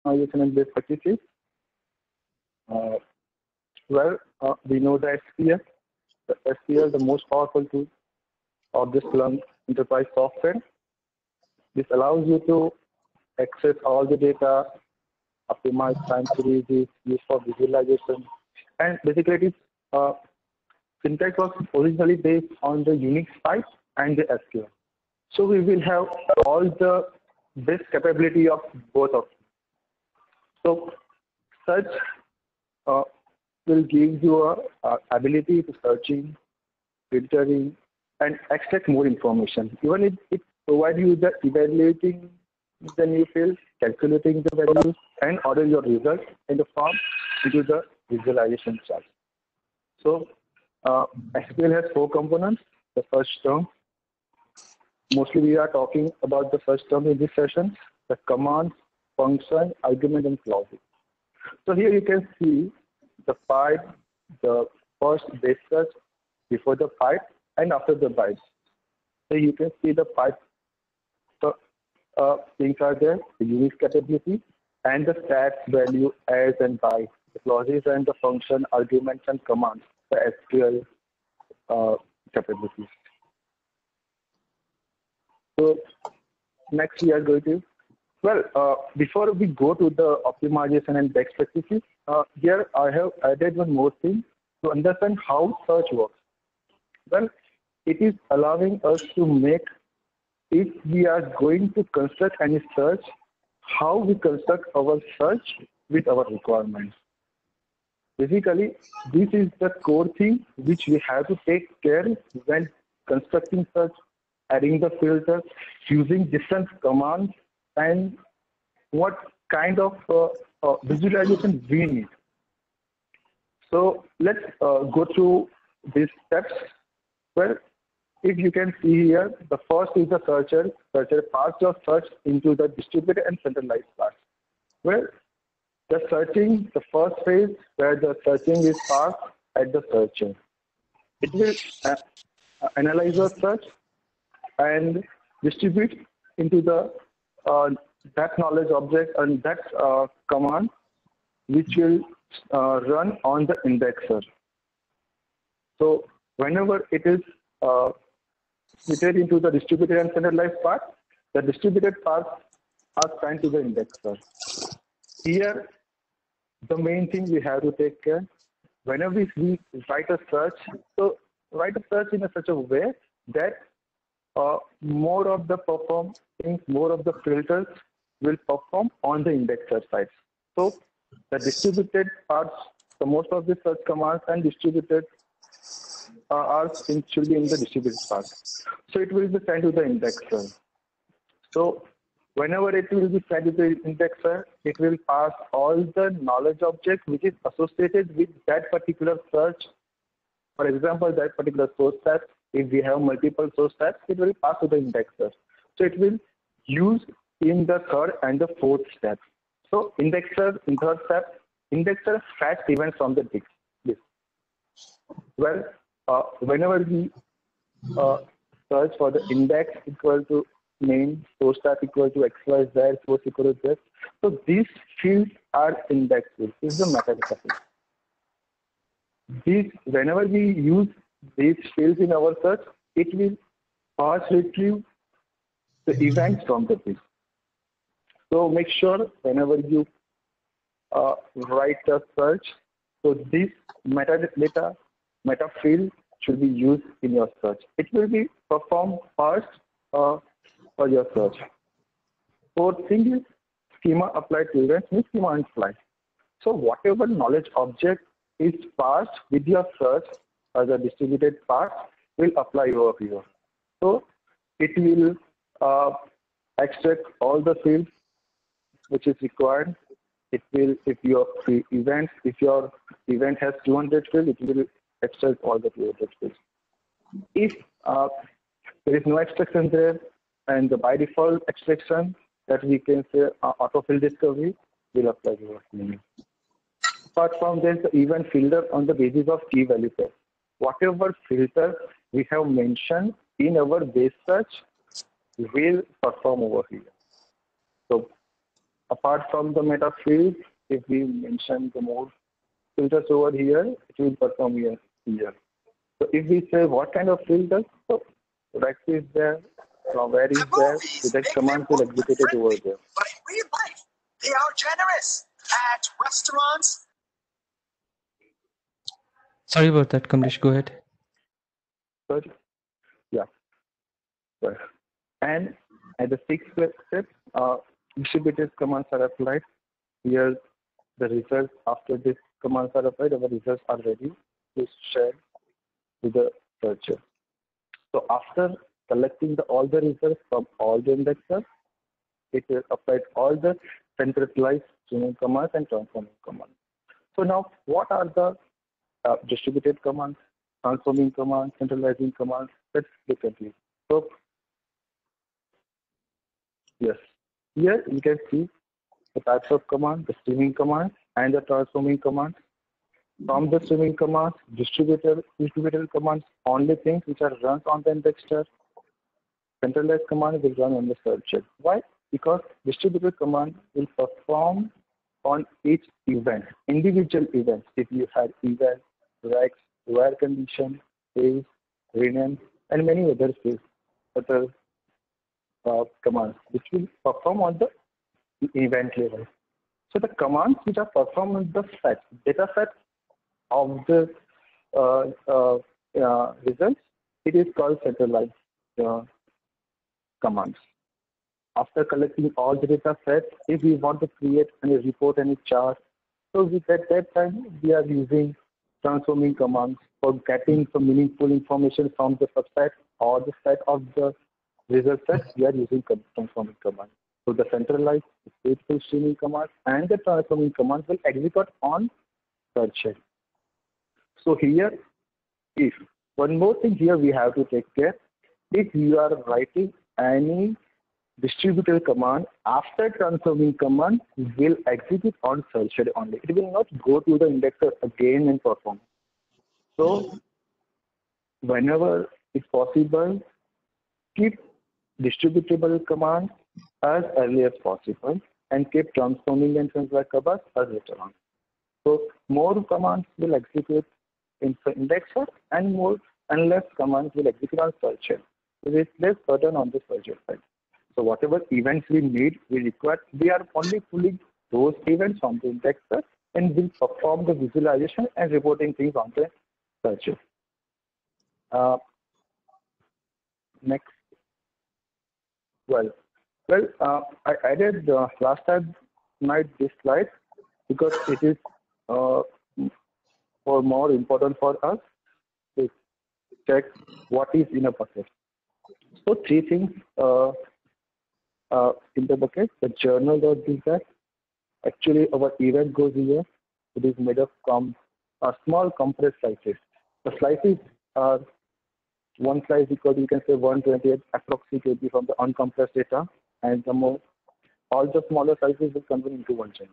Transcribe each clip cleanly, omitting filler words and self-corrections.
optimization and best practices. We know the SQL. The SQL, the most powerful tool of this Splunk enterprise software. This allows you to access all the data, optimize time series, use for visualization, and basically it is syntax was originally based on the Unix type and the SQL. So we will have all the best capability of both of them. So search will give you a ability to searching, filtering, and extract more information. Even it provides you the evaluating the new fields, calculating the values, and order your results in the form into the visualization chart. So SQL has 4 components. The first term, mostly we are talking about the first term in this session, the commands, function, argument, and clauses. So here you can see the pipe, the first base search before the pipe and after the pipe. So you can see the pipe things are there, the Unix capability, and the stats value as and by, the clauses and the function, arguments and commands, the SQL capabilities. So next we are going to, before we go to the optimization and best practices, here I have added one more thing to understand how search works. Well, it is allowing us to make, if we are going to construct any search, how we construct our search with our requirements. Basically, this is the core thing which we have to take care when constructing search, adding the filters, using different commands, and what kind of visualization we need. So let's go through these steps. Well, if you can see here, the first is the searcher. Searcher parts your search into the distributed and centralized parts. Well, the searching, the first phase where the searching is passed at the searcher. It will analyze your search and distribute into the that knowledge object and that command which will run on the indexer. So whenever it is fitted into the distributed and centralized part, the distributed parts are assigned to the indexer. Here, the main thing we have to take care, whenever we write a search, so write a search in such a way that more of the performing, more of the filters will perform on the indexer side. So the distributed parts, the most of the search commands and distributed are actually in the distributed part. So it will be sent to the indexer. So whenever it will be sent to the indexer, it will pass all the knowledge object which is associated with that particular search. For example, that particular source tab, if we have multiple source tabs, it will pass to the indexer. So it will use in the third and the fourth step. So indexer in third step, indexer fetch events from the disk. Well, whenever we search for the index equal to name, source tab equal to XYZ, source equal to this. So these fields are indexed. This is the metadata field. Whenever we use these fields in our search, it will first retrieve the events from the disk. So make sure whenever you write a search, so this metadata, meta field should be used in your search. It will be performed first for your search. Fourth thing is schema applied to events means schema implied. So whatever knowledge object is passed with your search as a distributed part will apply over here. So it will extract all the fields which is required. It will, if your event has 200 fields, it will extract all the 200 fields. If there is no extraction there, and the by default extraction that we can say autofill discovery will apply to your. Apart from this, the event filter on the basis of key value pair. Whatever filter we have mentioned in our base search will perform over here. So apart from the meta field, if we mention the more filters over here, it will perform here. So if we say what kind of filters, so Rex is there, where is there, so that command will execute it over there. But in real life, they are generous at restaurants. Sorry about that, Kamlesh. Go ahead. Sorry. Yeah. Right. And at the sixth step, distributed commands are applied. Here, the results after this commands are applied, our results are ready to share to the searcher. So after collecting all the results from all the indexers, it will apply all the centralized streaming commands and transforming commands. So now, what are the distributed commands, transforming commands, centralizing commands? Let's look at it. So yes, here you can see the types of commands, the streaming commands, and the transforming commands. From the streaming commands, distributed commands, only things which are run on the indexer. Centralized command will run on the searcher. Why? Because distributed command will perform on each event, individual events. If you had event, rex, where condition, phase, rename, and many other commands, which will perform on the event level. So the commands which are performed on the set, data set of the results, it is called centralized commands. After collecting all the data sets, if we want to create any report, any chart, so at that time we are using transforming commands for getting some meaningful information from the subset or the set of the result set. We are using transforming commands. So the centralized, stateful streaming commands and the transforming commands will execute on search. So here, if one more thing here we have to take care, if you are writing any distributed command after transforming command will execute on search only. It will not go to the indexer again and perform. So whenever it's possible, keep distributable command as early as possible and keep transforming and translate commands as later on. So more commands will execute in the indexer and more and less commands will execute on searcher. So it's less burden on the searcher side. So whatever events we need, we are only pulling those events on the indexer and will perform the visualization and reporting things on the searcher. Next. I added last time night this slide because it is for more important for us to check what is in a bucket. So three things in the bucket: the journal.dz. Actually, our event goes here. It is made up from small compressed slices. The slices are one slice equal to, you can say, 128 approximately from the uncompressed data, and all the smaller sizes will convert into one chunk.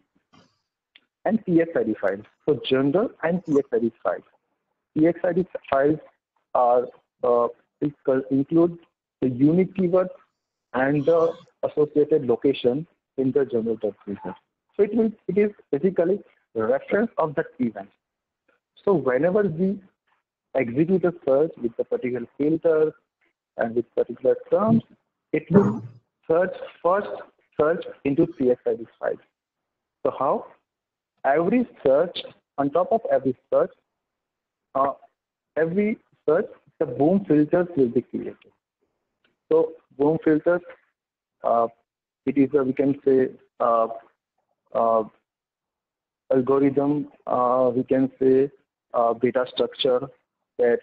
And PXID files. So journal and PXID files. PXID files are include the unique keyword and the associated location in the journal.dz. So it is basically a reference of that event. So whenever we execute a search with the particular filters and with particular terms, it will first search into PXID files. So how? Every search, on top of every search, the boom filters will be created. So boom filters, it is we can say algorithm, we can say data structure that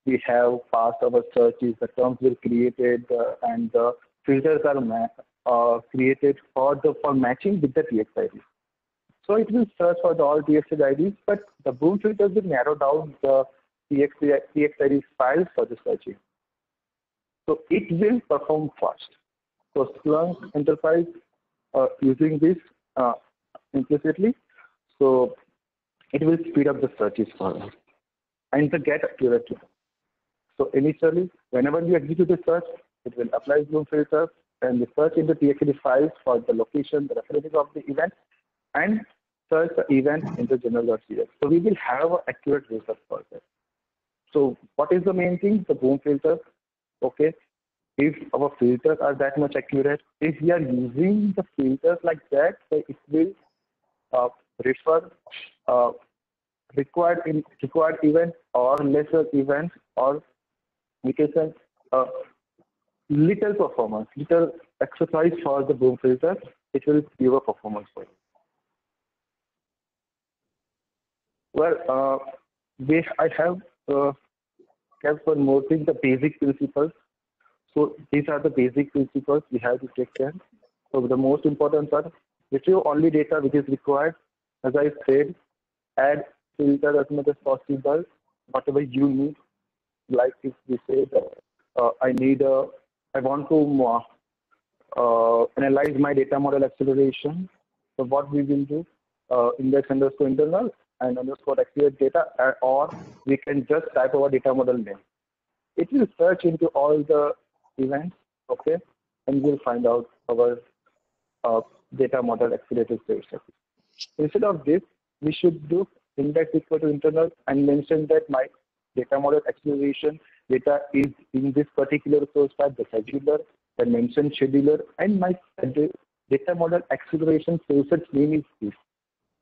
we have passed our searches, the terms were created, and the filters are created for matching with the TXID. So it will search for all TXID IDs, but the boom filters will narrow down the TXID files for the searching. So it will perform fast. So Splunk Enterprise using this implicitly, so it will speed up the searches for us and the get accurate. So initially, whenever you execute a search, it will apply boom filters and we search into TXT files for the location, the references of the event, and search the event into general.cs. So we will have an accurate result for that. So what is the main thing? The boom filters. Okay. If our filters are that much accurate, if we are using the filters like that, so it will refer required events or lesser events, or we can say little performance, little exercise for the boom filters. It will give a performance for you. Well, I have kept one more thing, the basic principles. So these are the basic principles we have to take care. So the most important are retrieve only data which is required. As I said, add filter as much as possible, whatever you need. Like if we say that I want to analyze my data model acceleration. So what we will do, index underscore internal and underscore activate data, or we can just type our data model name. It will search into all the events, okay, and we'll find out our data model accelerated data. Instead of this, we should do index equal to internal and mention that my data model acceleration data is in this particular source type, the scheduler, the mentioned scheduler, and my data model acceleration source name is this.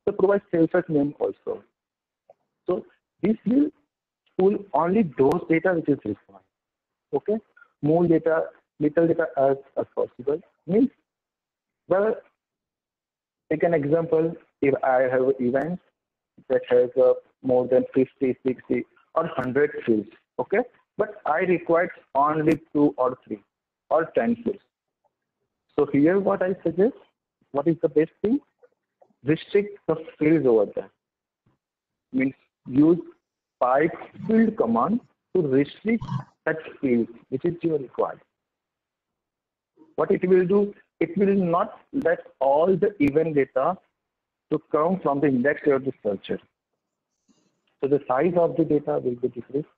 So provide source name also. So this will pull only those data which is required. Okay, more data, little data as possible. Means, well, take an example. If I have events that has more than 50, 60, or 100 fields, okay, but I require only 2 or 3 or 10 fields. So here, what I suggest, what is the best thing? Restrict the fields over there. Means use pipe field command to restrict that field which is your required. What it will do, it will not let all the event data to come from the index or the searcher. So the size of the data will be decreased.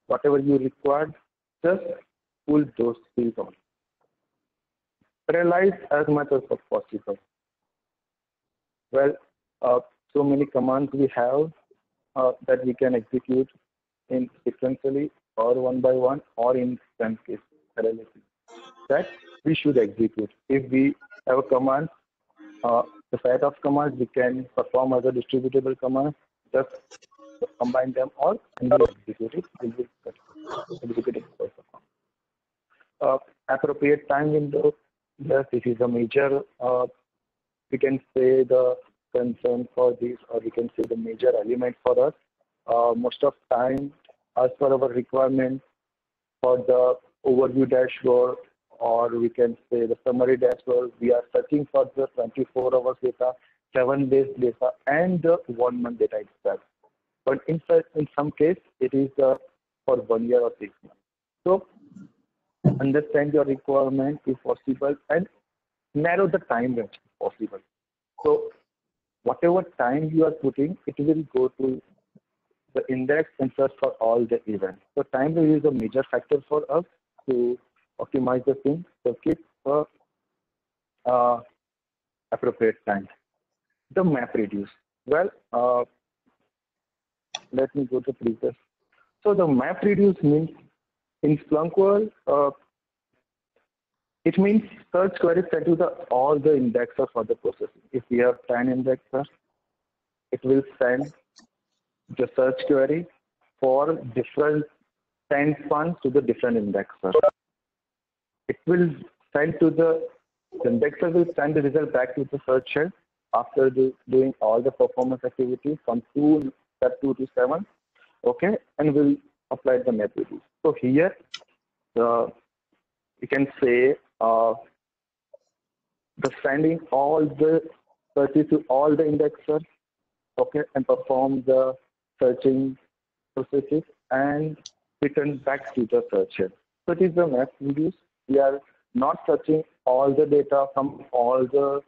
Whatever you require, just pull those fields on. Parallelize as much as possible. Well, so many commands we have that we can execute in sequentially or one by one or in some cases parallelly. That we should execute. If we have a command, the set of commands we can perform as a distributable command, just combine them all and we execute it. We will execute it for perform. Appropriate time window. Yes, this is a major, we can say the concern for this, or we can say the major element for us. Most of time, as per our requirement for the overview dashboard, or we can say the summary dashboard, we are searching for the 24 hours data, 7 days data, and the 1 month data itself. But in some case, it is for 1 year or 6 months. So understand your requirement if possible and narrow the time range if possible. So whatever time you are putting, it will go to the index and search for all the events. So time range is a major factor for us to optimize the thing. So keep appropriate time. The map reduce. Well, let me go to previous. So the map reduce means in Splunk world, it means search query set to all the indexers for the processing. If we have 10 indexers, it will send the search query for different 10 funds to the different indexers. It will send to the indexer will send the result back to the searcher after doing all the performance activities from step 2 to 7, okay, and will apply the map reduce. So here, you can say the sending all the searches to all the indexers, okay, and perform the searching processes and return back to the searcher. So it is the map reduce. We are not searching all the data from all the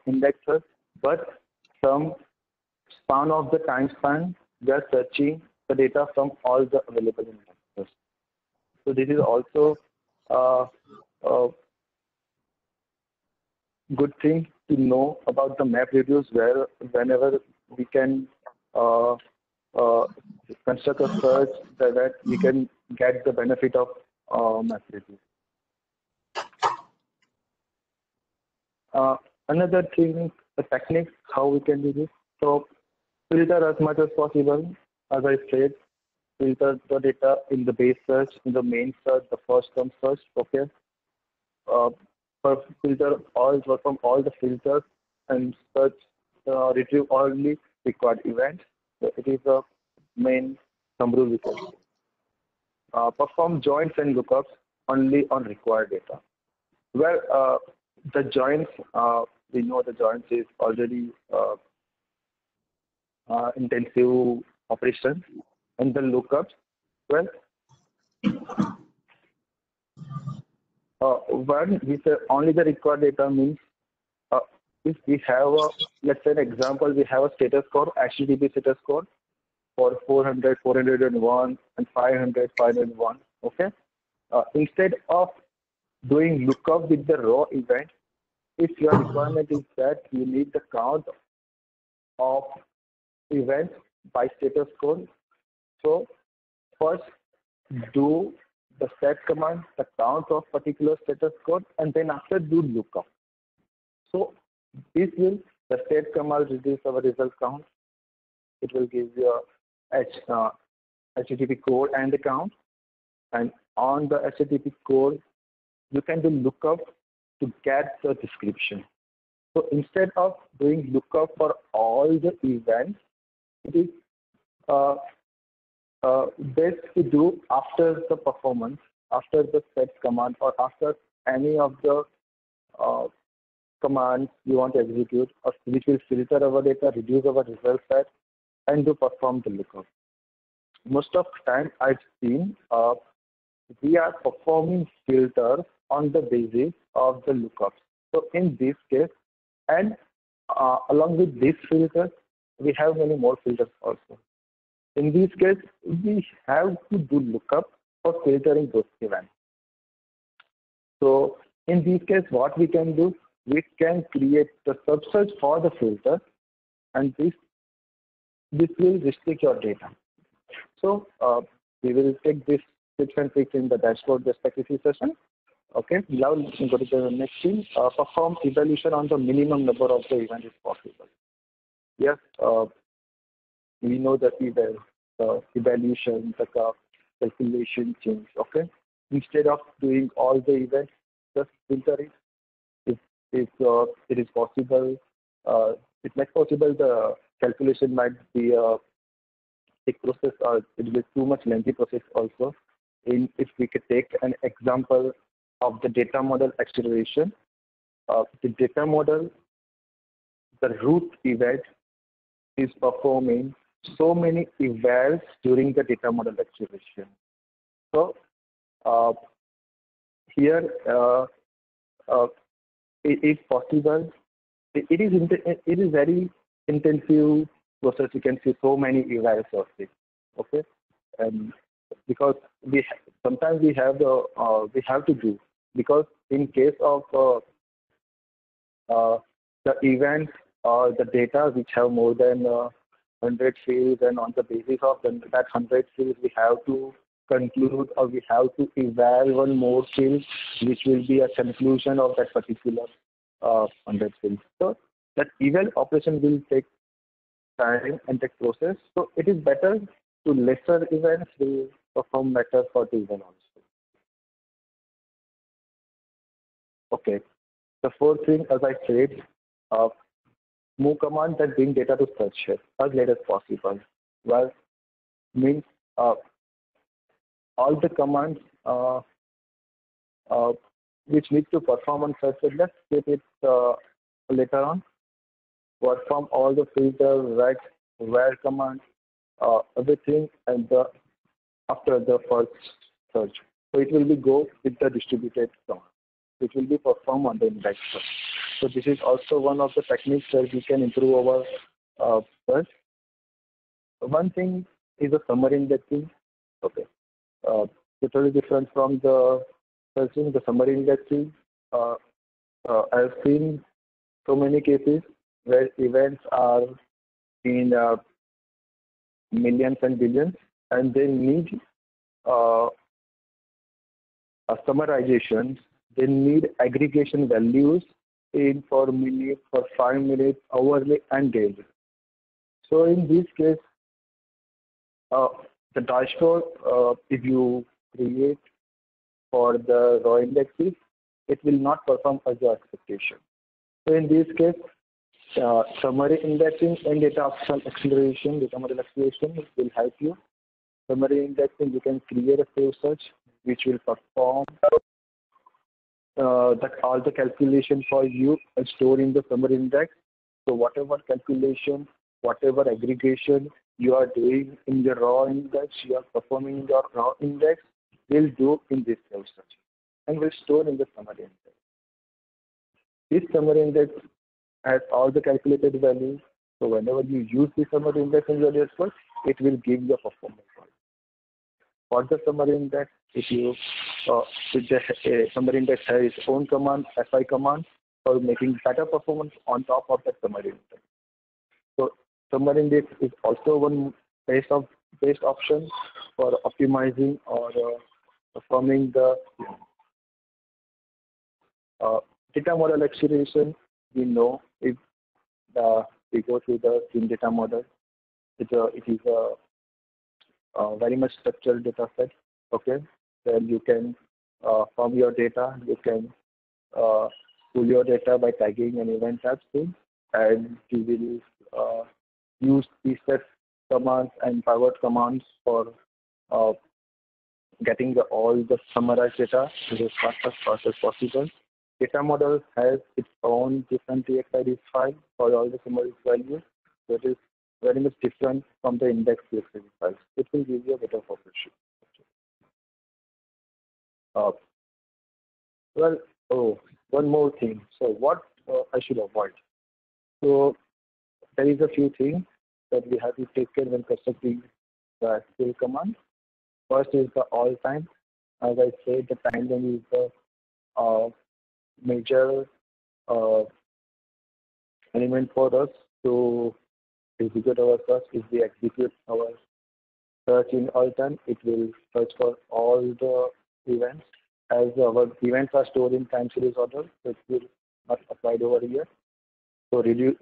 indexers, but some span of the time span, we are searching the data from all the available indexers. So this is also good thing to know about the map reduce, where whenever we can uh, uh, construct a search that we can get the benefit of map reduce. Another thing, the techniques, how we can do this. So filter as much as possible. As I said, filter the data in the base search, in the main search, the first term search. Okay. Uh, Filter all from all the filters and search, retrieve only required events. So it is the main thumb rule we can say. Perform joins and lookups only on required data. Well, the joins, we know the joins is already intensive operation, and the lookups, well, one we say only the required data means uh, if we have a, let's say an example, we have a status code, HTTP status code for 400, 401, and 500, 501. Okay. Instead of doing lookup with the raw event, if your requirement is that you need the count of events by status code, so first do the set command, the count of particular status code, and then after do lookup. So this will, the set command reduce our result count. It will give you a HTTP code and the count. And on the HTTP code, you can do lookup to get the description. So instead of doing lookup for all the events, it is best to do after the performance, after the set command, or after any of the commands you want to execute, or which will filter our data, reduce our result set, and to perform the lookup. Most of the time I've seen we are performing filters on the basis of the lookups. So in this case, and along with these filters, we have many more filters also. In this case, we have to do lookup for filtering those events. So in this case, what we can do, we can create the subsearch for the filter, and this will restrict your data. So we will take this tips and tricks in the dashboard specificity session. Okay, now let's go to the next thing. Perform evaluation on the minimum number of the event is possible. Yes, we know that the evaluation, the calculation change. Okay, instead of doing all the events, just filter it. If it is possible, it might possible the calculation might be a big process, or it will be too much lengthy process also. If we could take an example of the data model acceleration, the data model, the root event is performing so many evals during the data model acceleration. So here, if possible, it is very intensive process. You can see so many evals of it. Okay, and because sometimes we have to do, because in case of the events or the data which have more than 100 fields, and on the basis of that 100 fields, we have to conclude, or we have to eval one more field, which will be a conclusion of that particular 100 fields. So that eval operation will take time and take process. So it is better to lesser events will perform better for the event also. Okay. The fourth thing, as I said, move command that bring data to search here as late as possible. Well, means all the commands which need to perform on search, let's get it later on. Perform all the filter, right, where command, everything, and after the first search. So it will be go with the distributed command, which will be performed on the index first. So this is also one of the techniques that we can improve our search. One thing is a summary indexing. Okay, totally different from the searching. The summary indexing, I've seen so many cases where events are in millions and billions, and they need uh, a summarization. They need aggregation values in for minutes, for 5 minutes, hourly, and daily. So in this case, uh, the dashboard, if you create for the raw indexes, it will not perform as your expectation. So in this case, summary indexing and data model acceleration will help you. Summary indexing, you can create a save search which will perform all the calculation for you and store in the summary index. So whatever calculation, whatever aggregation you are doing in the raw index, you are performing in your raw index, will do in this save search and will store in the summary index. This summary index has all the calculated values. So whenever you use the summary index in your dashboard, it will give you a performance. For the summary index, if the summary index has its own command, FI command, for making better performance on top of that summary index. So summary index is also one best option for optimizing or performing the data model acceleration. We know if we go through the stream data model, it is a very much structured data set. Okay, then you can from your data you can pull your data by tagging an event type string, and you will use these set commands and pivot commands for getting all the summarized data as fast as possible. Data model has its own different TXID file for all the summarized values. So it is very much different from the index TXID files. It will give you a better population. One more thing. So what I should avoid? So there is a few things that we have to take care when constructing the SQL command. First is the all time. As I said, the time then is the major element for us to execute our search. If we execute our search in all time, it will search for all the events. As our events are stored in time series order, so it will not applied over here. So reduce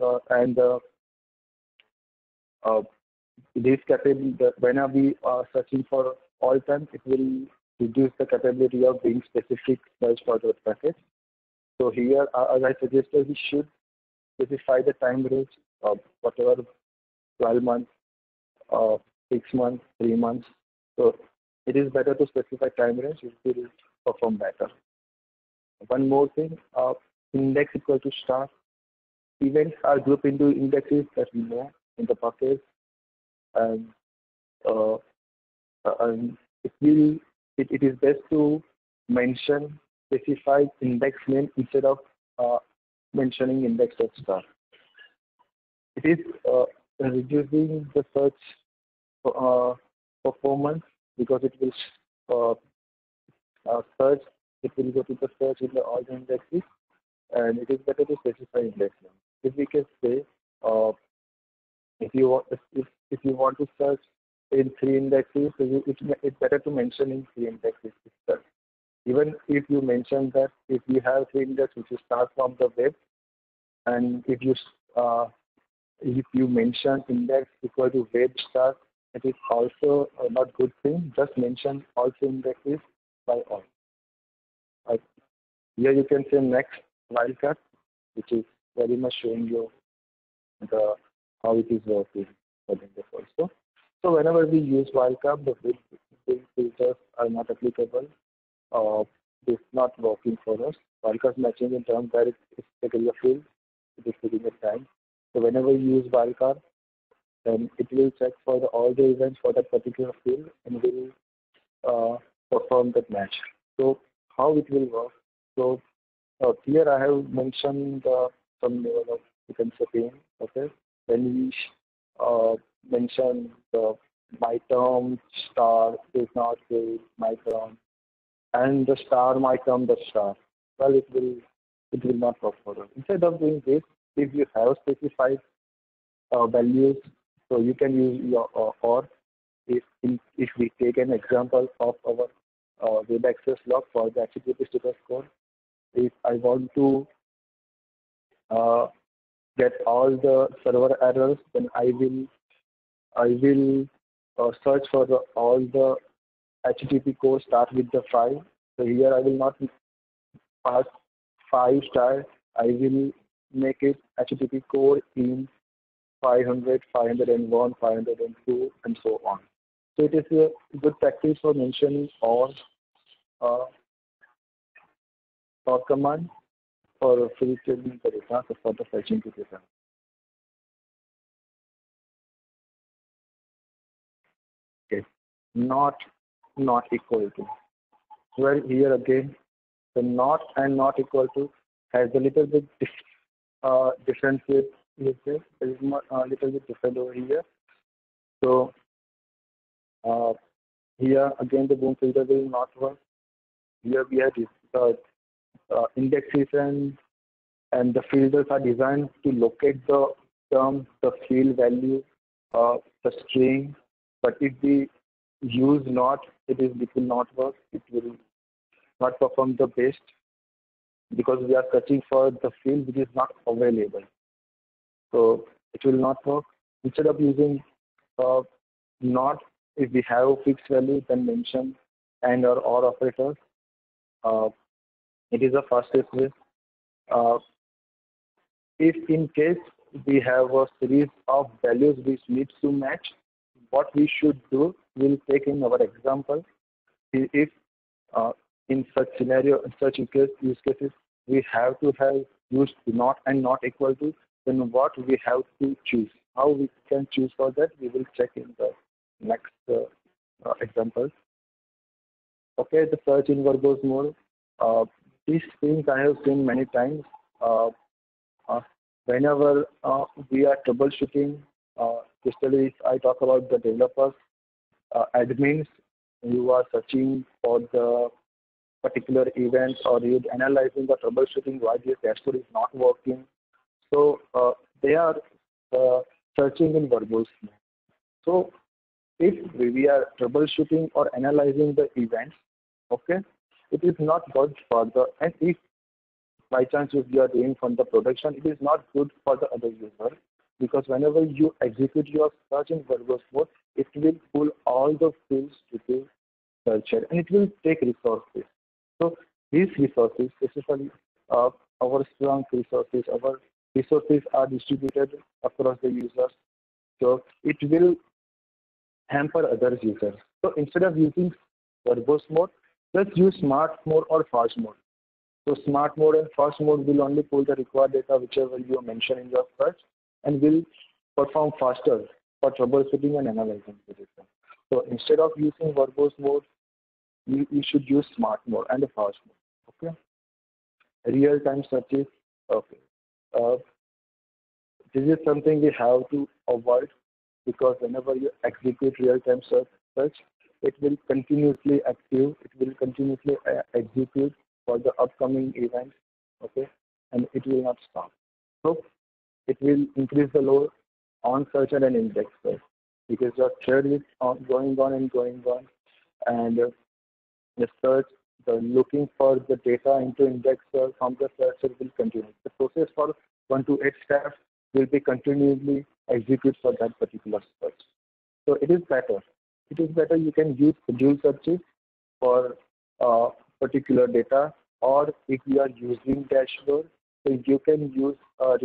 this capability, whenever we are searching for all time, it will reduce the capability of being specific search for those packets. So here, as I suggested, we should specify the time range of whatever 12 months, 6 months, 3 months. So it is better to specify time range. It will perform better. One more thing, index equal to star. Events are grouped into indexes that we know in the buckets, and it is best to specify index name instead of mentioning index of star. It is reducing the search performance because it will search. It will go to the search in all the indexes, and it is better to specify index name. If we can say, if you want to search in 3 indexes, it's better to mention in 3 indexes itself. Even if you mention that if you have 3 indexes which start from the web, and if you mention index equal to web star, it is also not good thing. Just mention all 3 indexes by all. Here you can say next wildcard, which is very much showing you how it is working for the index also. So whenever we use wildcard, the build filters are not applicable. It's not working for us. Wildcard matching in terms that it's taking a field, it is taking a time. So whenever you use wildcard, then it will check for all the events for that particular field and will perform that match. So how it will work? So here I have mentioned some level of, you can say, pain. Okay, when we mention the my term star is not great, my term, and the star my term the star. Well, it will it will not work for us. Instead of doing this, if you have specified values, so you can use your or if we take an example of our web access log for the HTTP status code, if I want to get all the server errors, then I will search for all the HTTP code start with the 5. So here I will not pass 5 star. I will make it HTTP code in 500, 501, 502, and so on. So it is a good practice for mentioning or command for filtering the data for the fetching to data. Okay, not equal to. Well, here again, the not and not equal to has a little bit different with this. There is a little bit different over here. So here again, the boom filter will not work. Here we have indexes and the filters are designed to locate the term, the field value, the string. But if we use not, it will not work. It will not perform the best because we are searching for the field which is not available. So it will not work. Instead of using not, if we have a fixed value, then mention and or operators. It is a fastest way. If in case we have a series of values which needs to match, what we should do, we'll take in our example. If in such scenario, in such use cases, we have to have used not and not equal to, then what we have to choose. How we can choose for that, we will check in the next examples. Okay, the search in verbose mode. These things I have seen many times. Whenever we are troubleshooting, especially if I talk about the developers, admins, you are searching for the particular events or you're analyzing the troubleshooting why this dashboard is not working. So they are searching in verbose mode. So if we are troubleshooting or analyzing the events, okay, it is not good for the, and if by chance if you are doing from the production, it is not good for the other user, because whenever you execute your search in verbose mode, it will pull all the fields to the searcher and it will take resources. So these resources, especially our strong resources, our resources are distributed across the users. So it will hamper other users. So instead of using verbose mode, let's use smart mode or fast mode. So smart mode and fast mode will only pull the required data whichever you mention in your search and will perform faster for troubleshooting and analyzing the data. So instead of using verbose mode, you should use smart mode and a fast mode. Okay. Real-time searches. Okay. This is something we have to avoid, because whenever you execute real-time search, it will continuously active. It will continuously execute for the upcoming events. Okay, and it will not stop. So it will increase the load on searcher and index search, because your thread is going on and going on, and the search, the looking for the data into index from the searcher will continue. The process for 1 to 8 steps will be continuously execute for that particular search. So it is better. It is better you can use schedule searches for particular data, or if you are using dashboard, so you can use a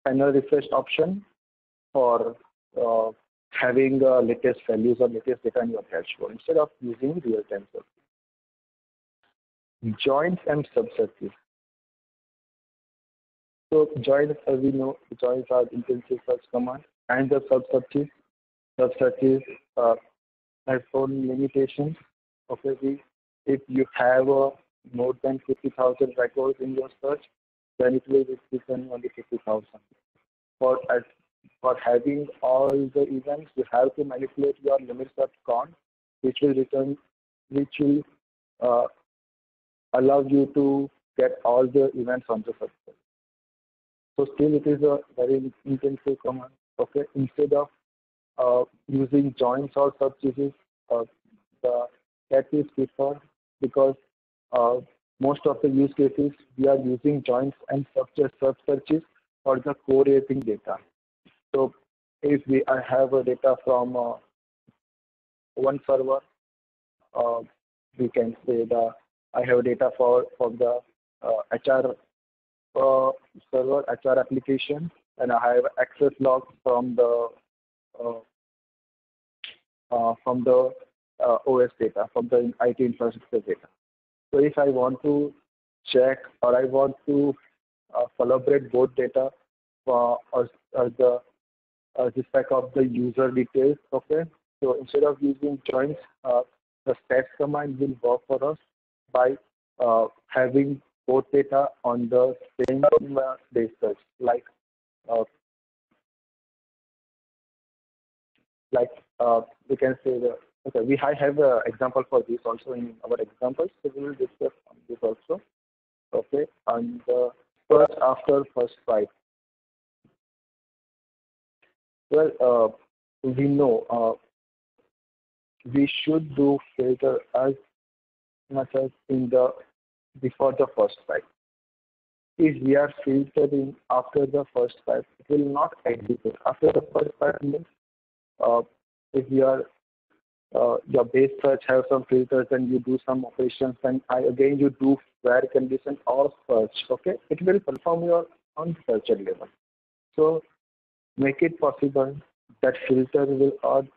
panel refresh option for having latest values or latest data in your dashboard instead of using real-time search. Joins and subsearches. So joins, as we know, joins are intensive search command, and the subsearches have own limitations. Okay, if you have more than 50,000 records in your search, then it will return only 50,000. For having all the events, you have to manipulate your limit search count, which will allow you to get all the events on the search page. So still it is a very intensive command. Okay, instead of using joins or substitutes, the cat is preferred because uh, most of the use cases we are using joins and sub searches for the correlating data. So if I have a data from one server, uh, we can say the I have data from the HR uh, server, HR application, and I have access logs uh, from the OS data, from the IT infrastructure data. So if I want to check or I want to collaborate both data as the respect of the user details, okay. So instead of using joins, the stats command will work for us by having both data on the same base search, uh, like we can say the okay. I have an example for this also in our examples, so we will discuss on this also. Okay, and first after first five. Well, we know we should do filter as much as in the before the first five. If we are filtering after the first five, it will not execute. After the first five means uh, if you are your base search have some filters and you do some operations and again you do where condition or search, okay, it will perform your on search level. So make it possible that filter will add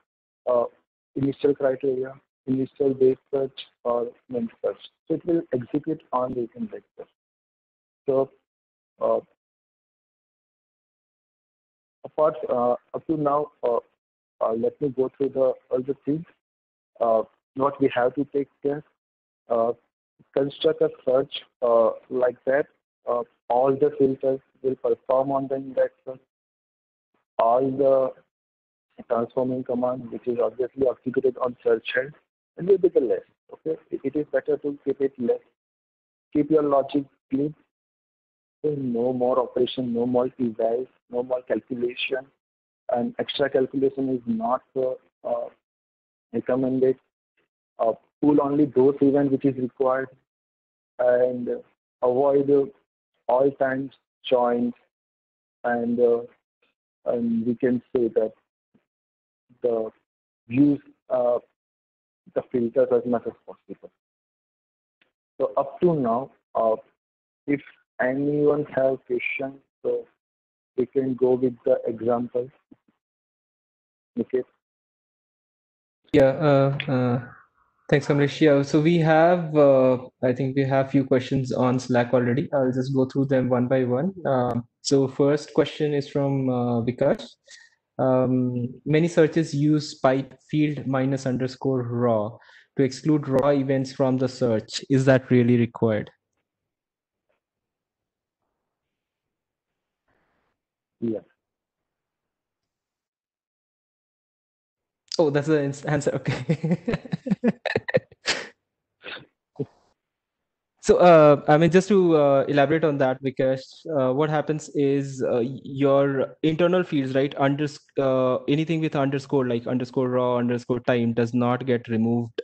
initial criteria, initial base search or main search. So it will execute on the index search. So uh, apart up to now, let me go through the all the things. What we have to take care. Uh, Construct a search like that. All the filters will perform on the index search. All the transforming command, which is obviously executed on search head, and will be the less. Okay, it is better to keep it less. Keep your logic clean. So no more operation, no more evals, no more calculation, and extra calculation is not recommended. Pull only those events which is required, and avoid all times joins, and we can say that the use the filters as much as possible. So up to now, if anyone have questions, so we can go with the examples. Okay. Yeah, thanks, Kamlesh. Yeah, so we have, I think we have few questions on Slack already. I'll just go through them one by one. So first question is from Vikash. Many searches use pipe field minus underscore raw to exclude raw events from the search. Is that really required? Yeah. Oh, that's the answer. Okay. So, I mean, just to elaborate on that, because what happens is your internal fields, right? Anything with underscore, like underscore raw, underscore time, does not get removed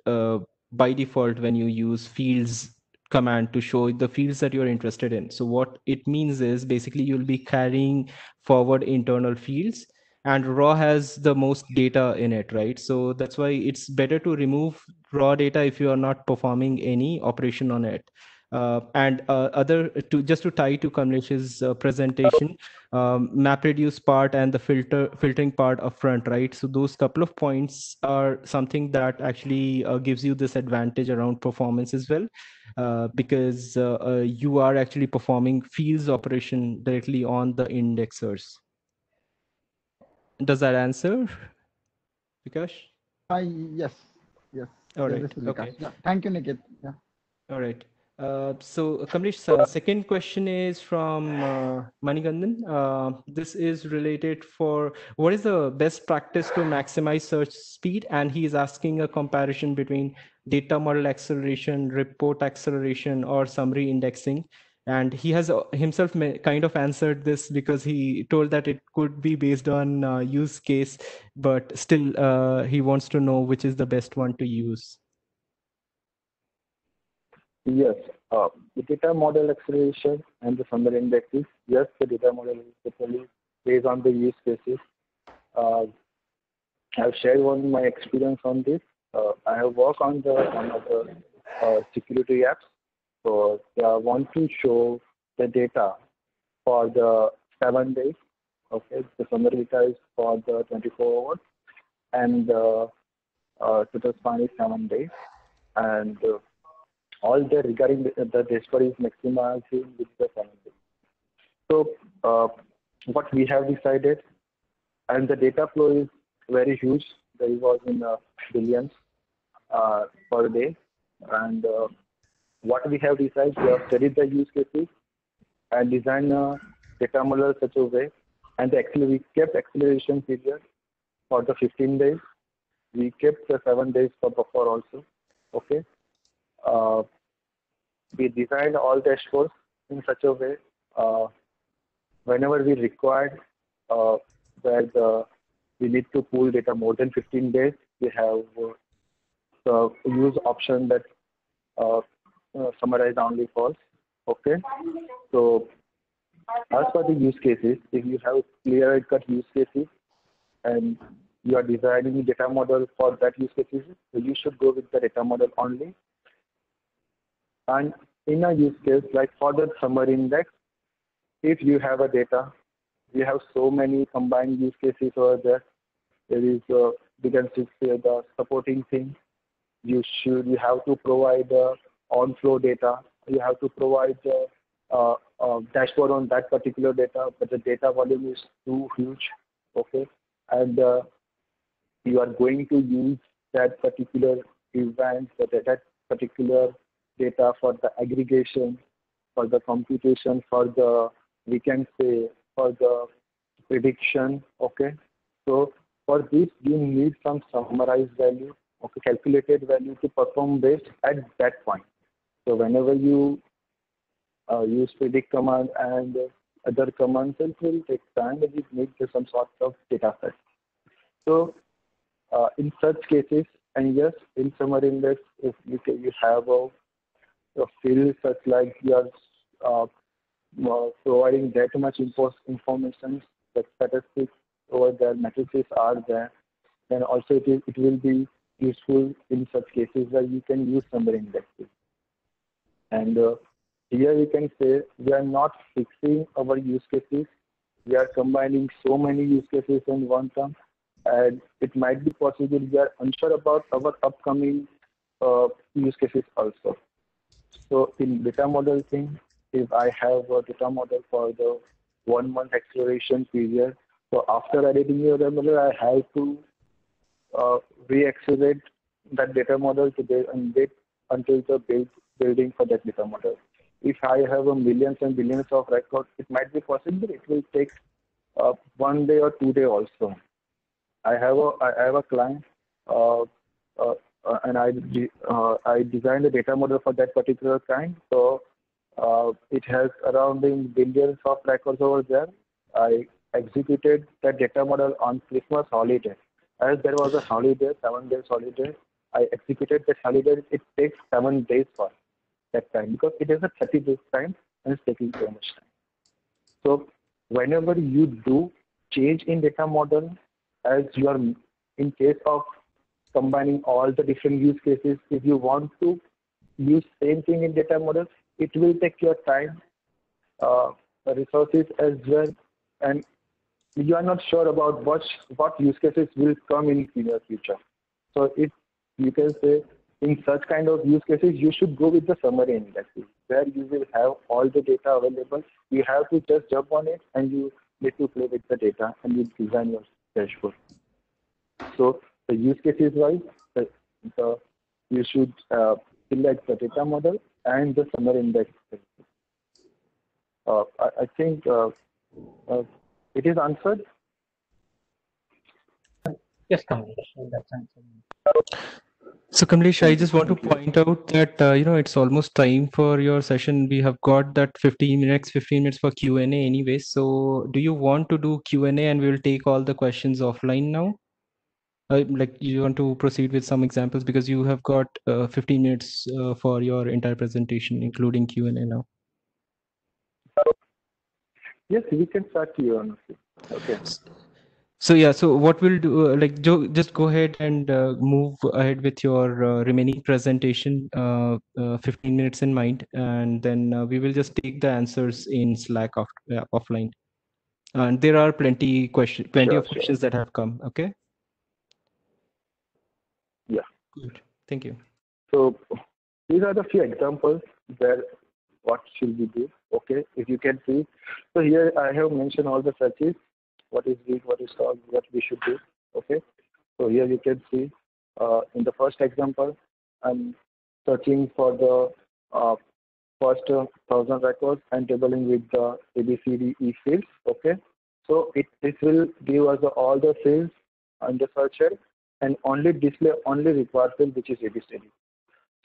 by default when you use fields command to show the fields that you're interested in. So what it means is basically you'll be carrying forward internal fields, and raw has the most data in it, right? So that's why it's better to remove raw data if you are not performing any operation on it. And other to just to tie to Kamlesh's presentation, MapReduce part and the filtering part up front, right? So those couple of points are something that actually gives you this advantage around performance as well, because you are actually performing fields operation directly on the indexers. Does that answer, Vikash? Yes, yes. All Yes, right. this is Vikas. Okay. Yeah. Thank you, Niket. Yeah. All right. So, Kamlesh, second question is from Manikandan. This is related for what is the best practice to maximize search speed? And he is asking a comparison between data model acceleration, report acceleration, or summary indexing. And he has himself kind of answered this because he told that it could be based on use case, but still he wants to know which is the best one to use. Yes, the data model acceleration and the summary indexes. Yes, the data model is typically based on the use cases. I've shared one my experience on this. I have worked on one of the security apps. So I want to show the data for the 7 days. Okay, the summary data is for the 24 hours, and total span is 7 days. And all the regarding the dashboard is maximizing with the 7 days. So what we have decided, and the data flow is very huge. There was in billions per day. And what we have decided, we have studied the use cases and designed a data model such a way. And we kept acceleration period for the 15 days. We kept the 7 days for buffer also. Okay. We designed all dashboards in such a way whenever we required where we need to pull data more than 15 days, we have the use option that summarize only false. Okay, so as for the use cases, if you have clear-cut use cases and you are designing a data model for that use cases, so you should go with the data model only. And in a use case like for the summary index, if you have a data, we have so many combined use cases over there. There is we can say the supporting thing. You have to provide on-flow data. You have to provide dashboard on that particular data, but the data volume is too huge. Okay, and you are going to use that particular event, that particular data for the aggregation, for the computation, for the, we can say, for the prediction. Okay, so for this you need some summarized value, okay, calculated value to perform based at that point. So whenever you use predict command and other commands, it will take time and it needs some sort of data set. So in such cases, and yes, in summary index, if you have a field such like you are providing that much information, the statistics over there, matrices are there, then also it will be useful in such cases where you can use summary indexes. And here we can say we are not fixing our use cases. We are combining so many use cases in one term, and it might be possible we are unsure about our upcoming use cases also. So in data model thing, if I have a data model for the 1 month acceleration period, so after editing your data model, I have to re-accelerate that data model to and wait until the building for that data model. If I have millions and billions of records, it might be possible it will take 1 day or 2 days also. I have a client and I designed a data model for that particular kind. So it has around billions of records over there. I executed that data model on Christmas holiday. As there was a holiday, 7 days holiday, I executed that holiday. It takes 7 days for that time because it is a 30 days time and it's taking so much time. So whenever you do change in data model, as you are in case of combining all the different use cases, if you want to use same thing in data model, it will take your time, resources as well, and you are not sure about what use cases will come in your future. So if you can say in such kind of use cases, you should go with the summary indexes where you will have all the data available. You have to just jump on it and you need to play with the data and you design your dashboard. So the use cases wise, you should select the data model and the summer index. I think it is answered. Yes, Kamlesh, that's answered. So Kamlesh, I Thank you. just want to Thank you. point out that it's almost time for your session. We have got that 15 minutes for Q&A anyway. So do you want to do Q&A and we will take all the questions offline now? Like you want to proceed with some examples because you have got 15 minutes for your entire presentation, including Q&A now. Yes, we can start here. Honestly. Okay. So yeah, so what we'll do, like Joe, just go ahead and move ahead with your remaining presentation, 15 minutes in mind, and then we will just take the answers in Slack offline. And there are plenty Sure, of questions that have come. Okay. Yeah. Good. Thank you. So these are the few examples where what should we do. Okay, if you can see. So here I have mentioned all the searches. What is read, what is solve, what we should do. Okay. So here you can see in the first example, I'm searching for the first 1,000 records and tabling with the ABCDE fields. Okay. So this will give us all the fields on the searcher and only display only required field which is ABCD.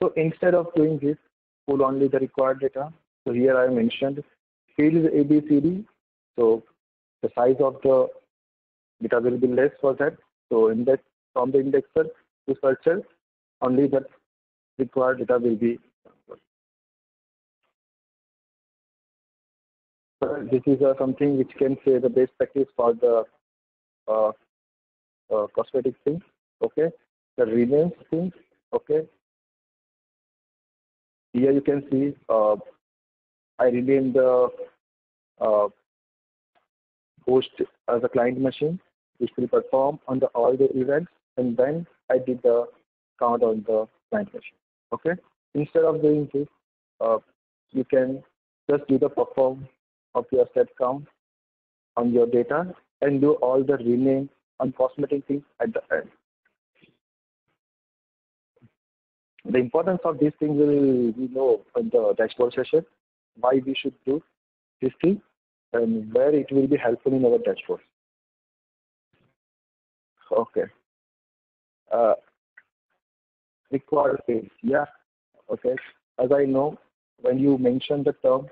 So instead of doing this, pull only the required data. So here I mentioned fields ABCD. So the size of the data will be less for that. So index from the indexer to searcher, only the required data will be. So this is something which can say the best practice for the uh, cosmetic things. Okay, the renames things. Okay, here you can see I renamed the host as a client machine, which will perform on all the events, and then I did the count on the client machine. Okay. Instead of doing this, you can just do the perform of your set count on your data and do all the rename and cosmetic things at the end. The importance of these things will we know in the dashboard session, why we should do this thing and where it will be helpful in our dashboard. Okay. Required fields. Yeah. Okay. As I know, when you mention the term,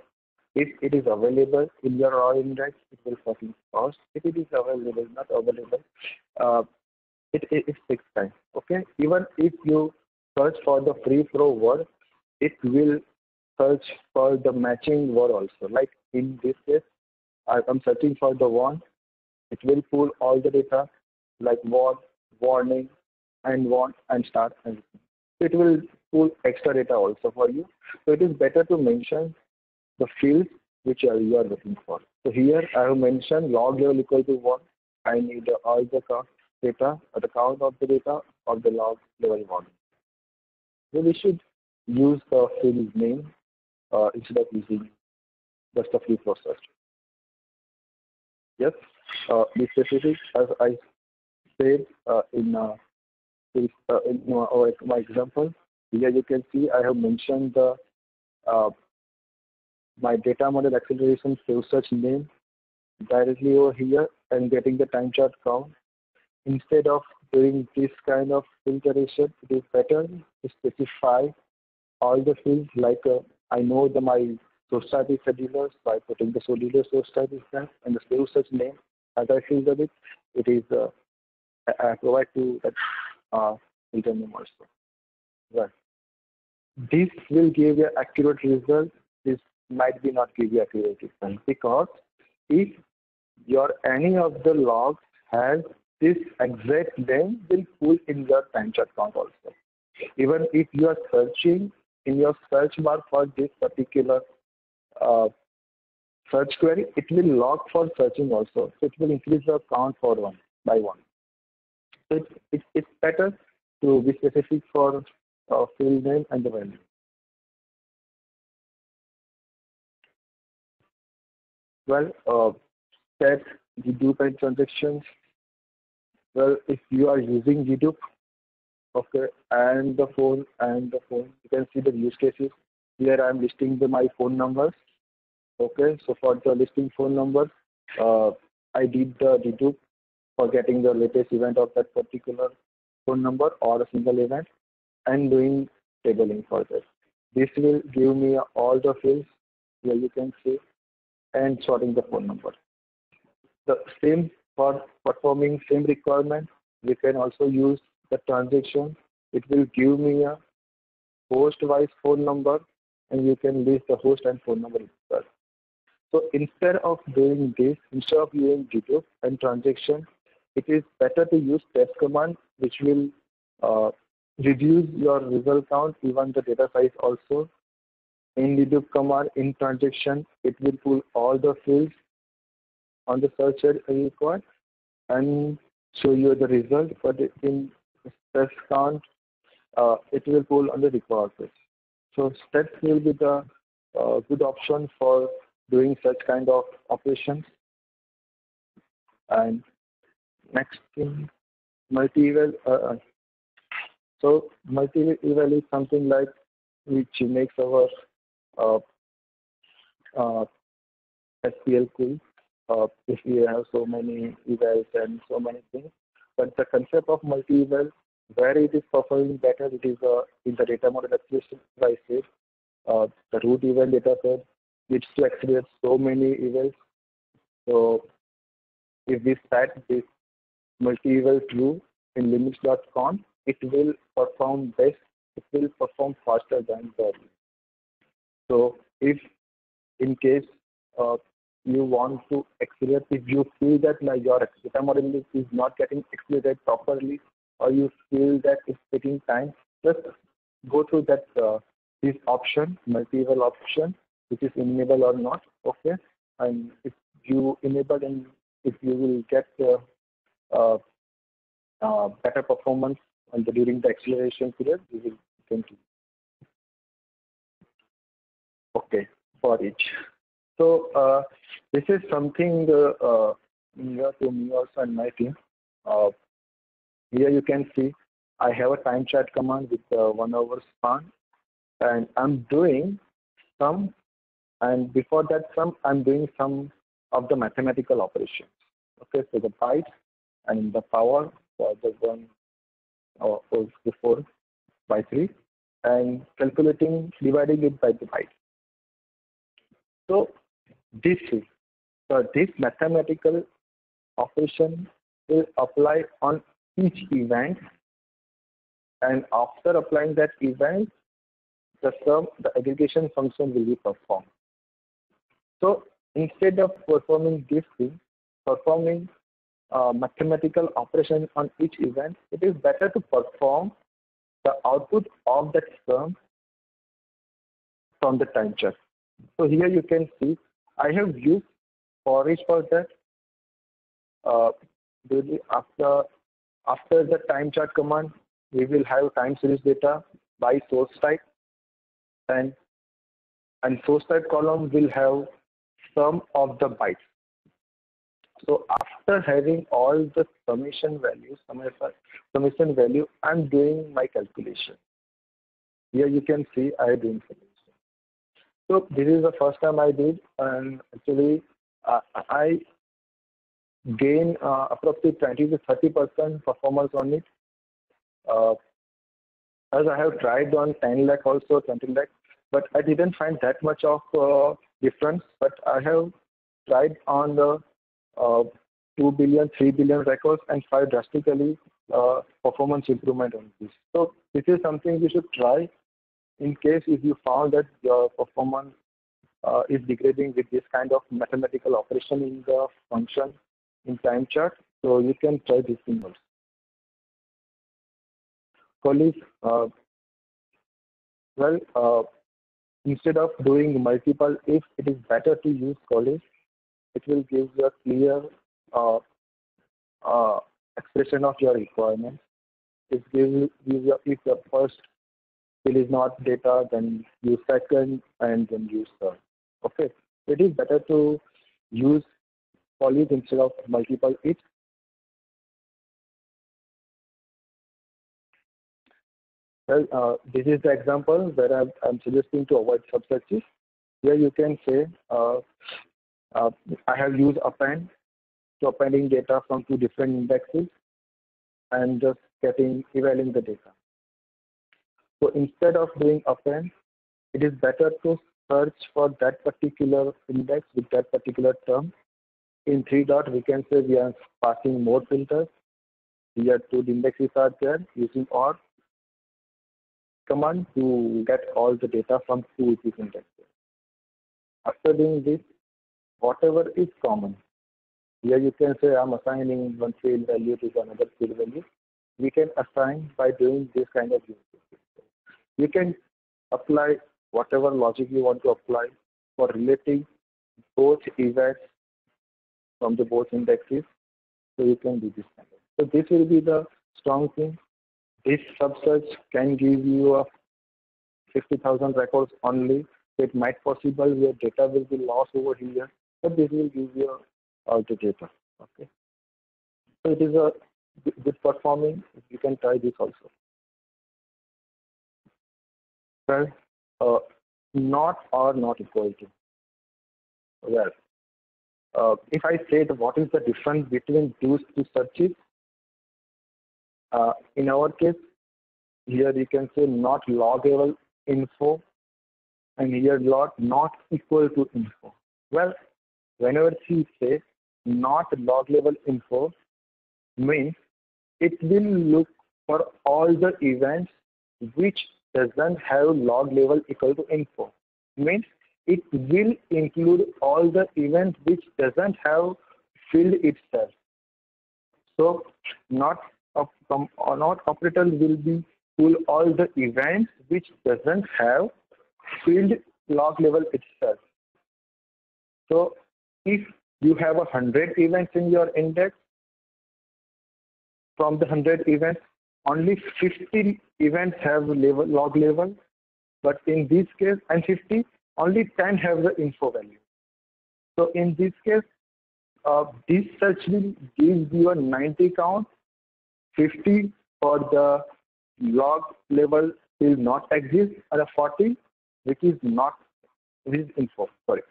if it is available in your raw index, it will fucking cost. If it is available, not available, it takes time. Okay. Even if you search for the free flow word, it will search for the matching word also. Like in this case, I'm searching for the one. It will pull all the data like what, warning, and want, and start, and it will pull extra data also for you. So it is better to mention the fields which you are looking for. So here I have mentioned log level equal to 1. I need all the count data, or the count of the data of the log level 1. So we should use the field name instead of using just a field for search. Yes, be specific as I said in my example. Here you can see I have mentioned the my data model acceleration save search name directly over here and getting the time chart count. Instead of doing this kind of filtration, it is better to specify all the fields like I know my source type is scheduler, so I put in the scheduler source type is that, and the save search name as I filter it is I provide to that filter name also. Right. This will give you accurate result. This might be not give you accurate result because if your any of the logs has this exact name will pull in your time chart count also. Even if you are searching in your search bar for this particular search query, it will log for searching also. So it will increase the count for one by one. So it's better to be specific for field name and the value. Well, set Gdup and transactions. Well, if you are using Gdup, okay, and the phone, you can see the use cases. here I'm listing my phone numbers. Okay, so for the listing phone numbers, I did the dedupe for getting the latest event of that particular phone number or a single event and doing tabling for this. This will give me all the fields here you can see and sorting the phone number. The same for performing same requirement, we can also use the transaction. It will give me a host-wise phone number, and you can list the host and phone number itself. So instead of doing this, instead of using dedupe and transaction, it is better to use test command, which will reduce your result count, even the data size also. In dedupe command, in transaction, it will pull all the fields on the search required and show you the result. But in test count, it will pull on the required fields. So steps will be the good option for doing such kind of operations. And next thing, multi-eval. So multi-eval is something like which makes our SQL cool. If we have so many evals and so many things. But the concept of multi-eval, where it is performing better, it is in the data model application. I said the root eval data set needs to accelerate so many evals. So if we set this multi-eval true in limits.const, it will perform best. It will perform faster than the. So if in case you want to accelerate, if you feel that your data model is not getting accelerated properly, or you feel that it's taking time, just go through that this option, multi-eval option, which is enabled or not. Okay, and if you enable and if you will get better performance during the acceleration period, you will continue. Okay, for each. So this is something near to me also and my team. Here you can see I have a time chart command with 1 hour span, and I'm doing some, and before that some, I'm doing some of the mathematical operations. Okay, so the bytes and the power for the one or before by 3, and calculating, dividing it by the byte. So this mathematical operation will apply on each event, and after applying that event, the aggregation function will be performed. So instead of performing this thing, performing mathematical operation on each event, it is better to perform the output of that sum from the time chart. So here you can see I have used for each for that. After the time chart command, we will have time series data by source type, and source type column will have sum of the bytes. So after having all the summation value, I'm doing my calculation. Here you can see I am doing summation. So this is the first time I did, and actually I gain approximately 20 to 30% performance on it. As I have tried on 10 lakh also, 20 lakh, but I didn't find that much of difference. But I have tried on the 2 billion, 3 billion records and find drastically performance improvement on this. So this is something you should try in case if you found that your performance is degrading with this kind of mathematical operation in the function in time chart. So you can try this thing also. Colleagues, instead of doing multiple if, it is better to use colleagues. It will give you a clear expression of your requirements. It gives you, if the first field is not data, then use second, and then use third. Okay, it is better to use colleagues instead of multiple if. Well, this is the example where I'm suggesting to avoid subsearches. Here you can say I have used append to appending data from two different indexes and just evaluating the data. So instead of doing append, it is better to search for that particular index with that particular term. In 3 dot, we can say we are passing more filters. Here two indexes are there using OR command to get all the data from two of these indexes. After doing this, whatever is common, here you can say I'm assigning one field value to another field value. We can assign by doing this kind of use. You can apply whatever logic you want to apply for relating both events from the both indexes. So you can do this kind of. So this will be the strong thing. This subsearch can give you a 50,000 records only. It might possible your data will be lost over here, but this will give you all the data. Okay. So it is a good performing. You can try this also. Well, not or not equal to. Well, if I say what is the difference between those two searches, in our case, here you can say not log level info, and here not equal to info. Well, whenever you say not log level info, means it will look for all the events which doesn't have log level equal to info. Means it will include all the events which doesn't have field itself. So not operator will be pull all the events which doesn't have field log level itself. So if you have 100 events in your index, from the 100 events, only 50 events have log level, but in this case, and 50, only 10 have the info value. So in this case, this search will give you a 90 count, 50 for the log level will not exist, and a 40 which is info. Sorry.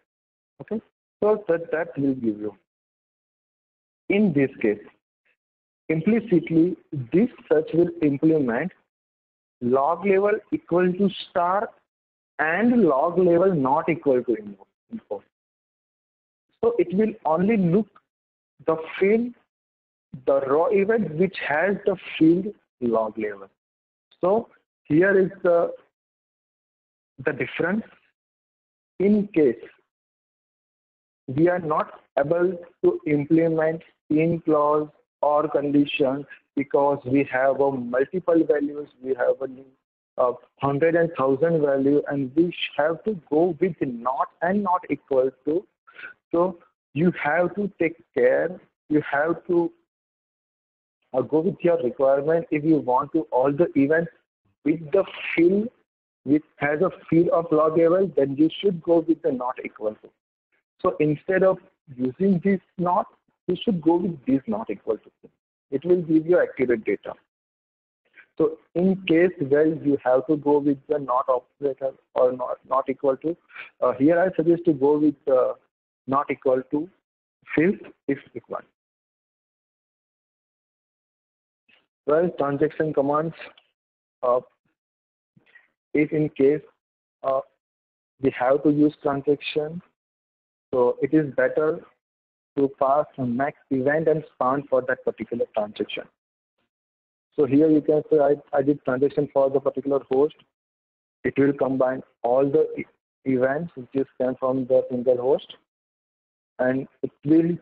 Okay. So that will give you. In this case, implicitly, this search will implement log level equal to star and log level not equal to info. So it will only look the field, the raw event which has the field log level. So here is the difference. In case we are not able to implement in clause or condition because we have multiple values, we have 100 and 1000 value, and we have to go with not and not equal to. So you have to take care. You have to go with your requirement. If you want to all the events with the field which has a field of log level, then you should go with the not equal to. So instead of using this not, you should go with this not equal to. It will give you accurate data. So in case where you have to go with the not operator or not equal to, here I suggest to go with the not equal to field if required. Well, transaction commands, if in case we have to use transaction, so it is better to pass a max event and span for that particular transaction. So here you can say I did transaction for the particular host. It will combine all the events which came from the single host, and it will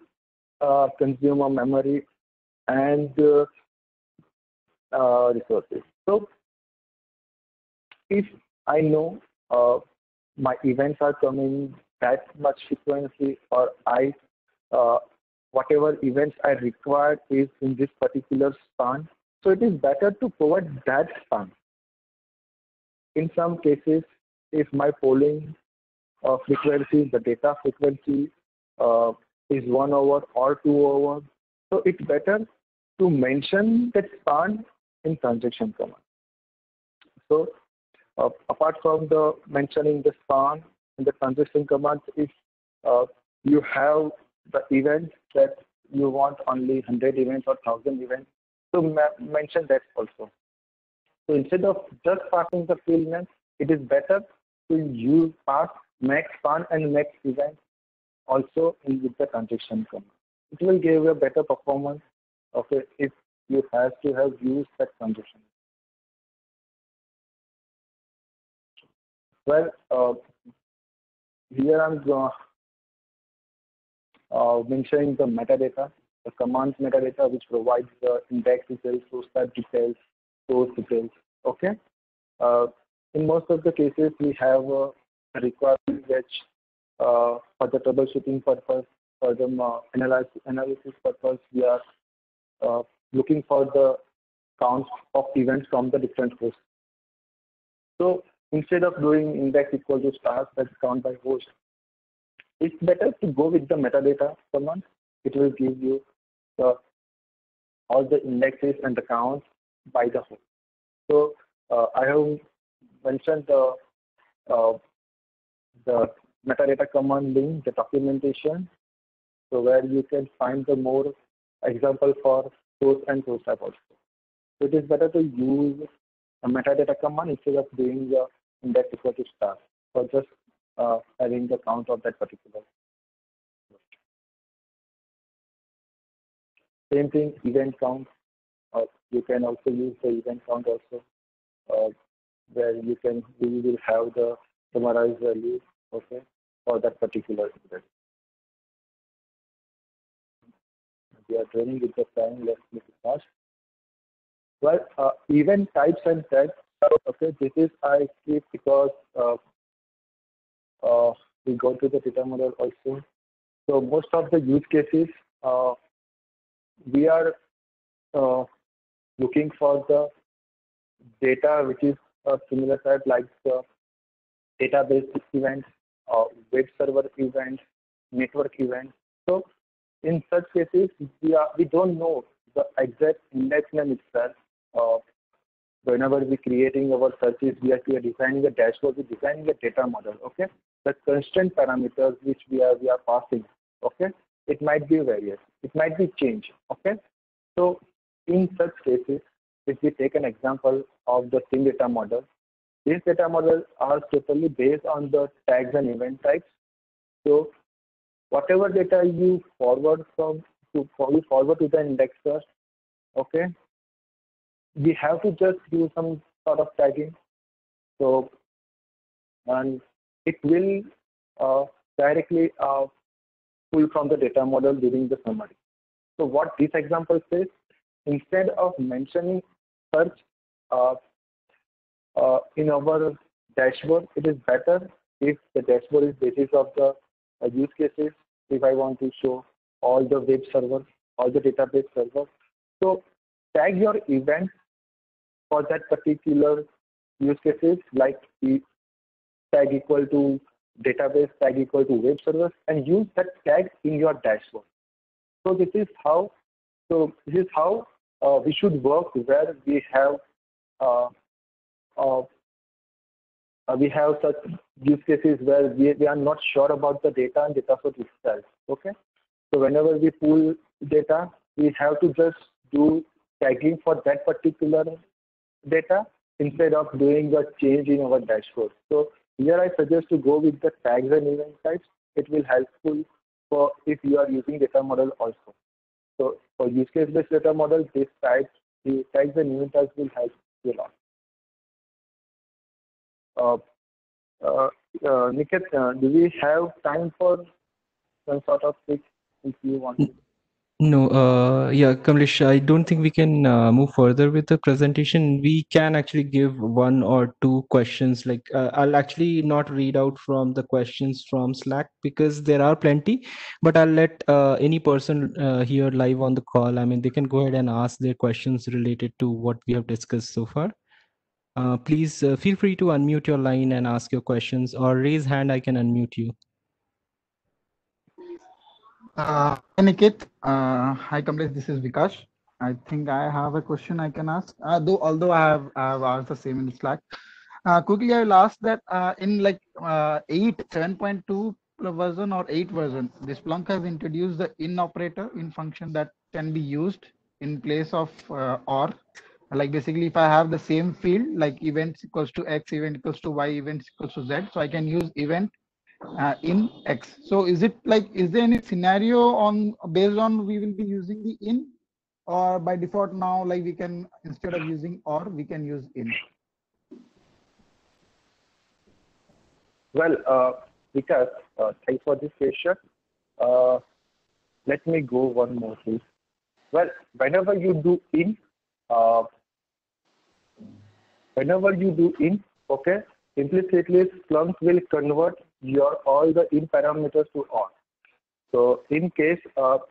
consume a memory and resources. So if I know my events are coming that much frequency, or whatever events I require is in this particular span, so it is better to provide that span. In some cases, if my polling frequency, the data frequency is 1 hour or 2 hours, so it's better to mention that span in transaction command. So apart from the mentioning the span and the transition commands, if you have the events that you want only 100 events or 1000 events, so mention that also. So instead of just passing the field name, it is better to use pass max span and max event also with the transaction command. It will give a better performance, okay, if you have to have used that transaction. Well, here I'm mentioning the metadata, the commands metadata, which provides the index details, source type details, source details. Okay. In most of the cases, we have a requirement which for the troubleshooting purpose, for the analysis purpose, we are looking for the counts of events from the different hosts. So instead of doing index equal to stars, that's count by host, it's better to go with the metadata command. It will give you all the indexes and the counts by the host. So I have mentioned the metadata command link, the documentation, so where you can find the more example for source and source type also. So it is better to use a metadata command instead of doing the index equal to star, or just having the count of that particular. Same thing, event count. You can also use the event count also, where you will have the summarized value, okay, for that particular event. We are training with the time. Let's make it fast. Well, event types and tags. Okay, this is I keep because we go to the data model also. So most of the use cases, we are looking for the data which is a similar type, like the database events, web server events, network events. So in such cases, we don't know the exact index name itself. Whenever we're creating our searches, we are designing a dashboard, we're designing a data model. Okay, the constant parameters which we are passing. Okay, it might be various, it might be changed. Okay, so in such cases, if we take an example of the same data model, these data models are totally based on the tags and event types. So whatever data you forward to the indexer, okay, we have to just do some sort of tagging. So, and it will directly pull from the data model during the summary. So what this example says, instead of mentioning search in our dashboard, it is better if the dashboard is basis of the use cases. If I want to show all the web servers, all the database servers, so tag your event for that particular use cases, like tag equal to database, tag equal to web servers, and use that tag in your dashboard. So this is how we should work, where we have such use cases where we are not sure about the data and data source itself. Okay, so whenever we pull data, we have to just do tagging for that particular data instead of doing a change in our dashboard. So here I suggest to go with the tags and event types. It will helpful for if you are using data model also. So for use case based data model, this types, the tags and event types will help you a lot. Niket, do we have time for some sort of fix if you want to? No, yeah, Kamlesh, I don't think we can move further with the presentation. We can actually give one or two questions. Like I'll actually not read out from the questions from Slack because there are plenty, but I'll let any person here live on the call, I mean, they can go ahead and ask their questions related to what we have discussed so far. Please feel free to unmute your line and ask your questions, or raise hand, I can unmute you. Hi Niket, hi Kamlesh, this is Vikash. I think I have a question I can ask. Although I have asked the same in Slack. Quickly, I will ask that in like 7.2 version or 8 version, this Splunk has introduced the in operator in function that can be used in place of or. Like basically, if I have the same field, like events equals to X, event equals to Y, events equals to Z, so I can use event in X. So is it like, is there any scenario on based on we will be using the in, or by default now, like we can, instead of using or, we can use in? Well, Vikas, thanks for this question. Let me go one more, please. Well, whenever you do in, okay, implicitly Splunk will convert your all the in parameters to on. So in case,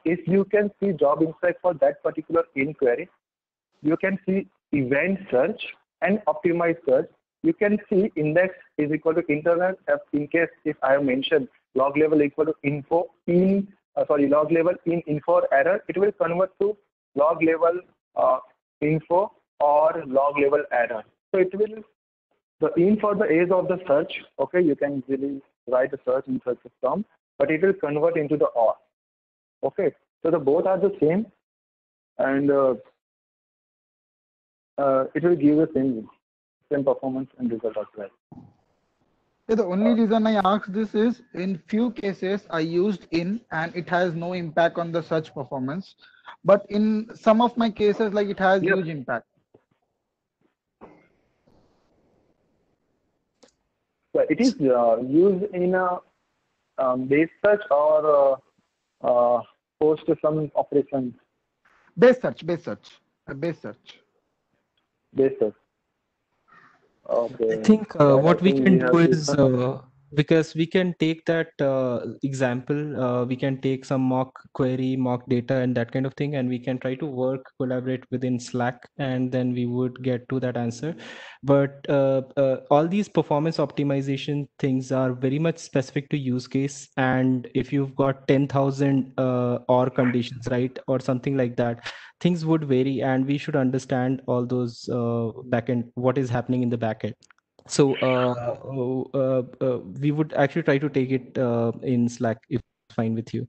if you can see job insight for that particular in query, you can see event search and optimize search. You can see index is equal to internal. In case if I have mentioned log level equal to info in, log level in info error, it will convert to log level info or log level error. So it will, the in for the age of the search, okay, you can easily write a search in search term, but it will convert into the or. Okay, so the both are the same, and it will give the same performance and result as well. Yeah, the only reason I asked this is in few cases I used in and it has no impact on the search performance, but in some of my cases, like it has Yep. huge impact. So it is used in a base search or post some operation. Base search. Base search. Okay. I think That what we think can have do to is because we can take that example, we can take some mock query, mock data, and that kind of thing, and we can try to collaborate within Slack, and then we would get to that answer. But all these performance optimization things are very much specific to use case, and if you've got 10,000 or conditions, right, or something like that, things would vary, and we should understand all those backend, what is happening in the backend. So we would actually try to take it in Slack if it's fine with you.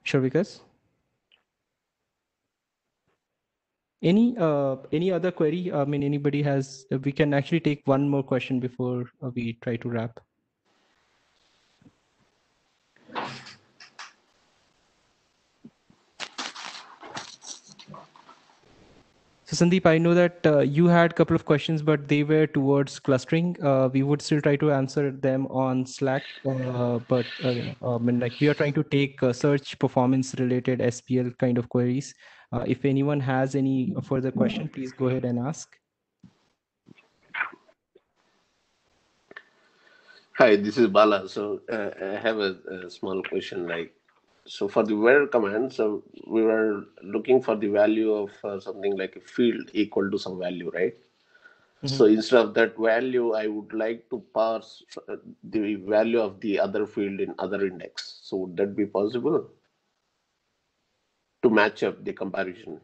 Sure, Vikas? Any other query? I mean, anybody has? We can actually take one more question before we try to wrap. So Sandeep, I know that you had a couple of questions, but they were towards clustering. We would still try to answer them on Slack, but I mean, like we are trying to take search performance related SPL kind of queries. If anyone has any further question, please go ahead and ask. Hi, this is Bala. So I have a small question. Like, so for the where command, so we were looking for the value of something like a field equal to some value, right? Mm-hmm. So instead of that value, I would like to parse the value of the other field in other index. So would that be possible to match up the comparison?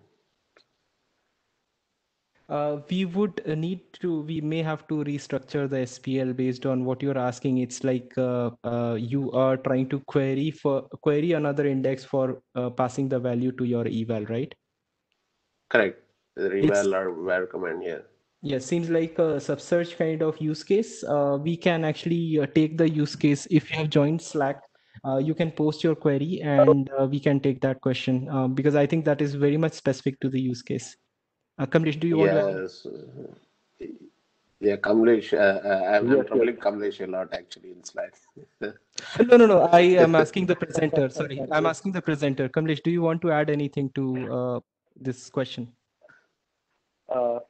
We would need to, we may have to restructure the SPL based on what you're asking. It's like you are trying to query another index for passing the value to your eval, right? Correct. The eval or where command here. Yeah, seems like a sub-search kind of use case. We can actually take the use case. If you have joined Slack, you can post your query and we can take that question because I think that is very much specific to the use case. Kamlesh, do you want to add? Yes. Yeah, Kamlesh, I'm Yes, troubling Kamlesh a lot actually in Slack. No. I am asking the presenter. Sorry, I'm asking the presenter. Kamlesh, do you want to add anything to this question? No.